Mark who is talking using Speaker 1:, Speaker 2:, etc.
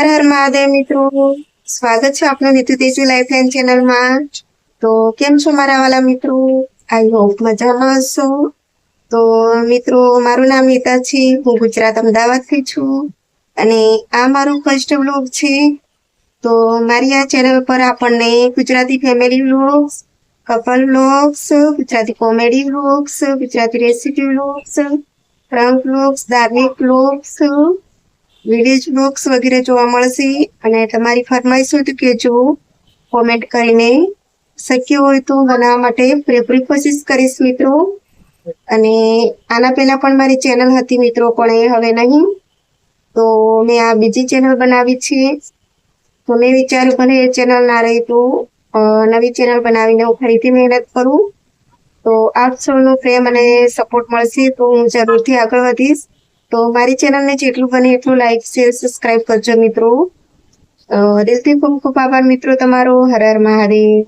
Speaker 1: હર હર મહાદેવ મિત્રો, સ્વાગત છે આપનું નીતુ તેજુ લાઈફલાઈન ચેનલમાં। તો કેમ છો મારા વાલા મિત્રો? આઈ હોપ મજામાં હશો। તો મિત્રો, મારું નામ નીતા છે, હું ગુજરાત અમદાવાદથી છું અને આ મારું ફર્સ્ટ વ્લોગ છે। તો મારી આ ચેનલ પર આપણને Gujarati family vlogs, couple vlogs, Gujarati comedy vlogs, Gujarati recipe vlogs, prank vlogs, ધાર્મિક વ્લોગ્સ, વિલેજ વ્લોગ્સ વગેરે જોવા મળશે। અને તમારી ફરમાઈશ હોય તો કહેજો કોમેન્ટ કરીને, શક્ય હોય તો બનાવવા માટે પૂરેપૂરી કોશિશ કરીશ મિત્રો। અને આના પહેલા પણ મારી ચેનલ હતી મિત્રો, પણ એ હવે નહીં, તો મેં આ બીજી ચેનલ બનાવી છે। તો મેં વિચાર્યું ભલે એ ચેનલ ના રહી તો નવી ચેનલ બનાવીને હું ફરીથી મહેનત કરું, તો આપ સૌનો પ્રેમ અને સપોર્ટ મળશે તો હું જરૂરથી આગળ વધીશ। તો મારી ચેનલને જેટલું બને એટલું લાઈક, શેર, સબસ્ક્રાઇબ કરજો મિત્રો। દિલથી ખૂબ ખૂબ આભાર મિત્રો તમારો। હર હર મહાદેવ।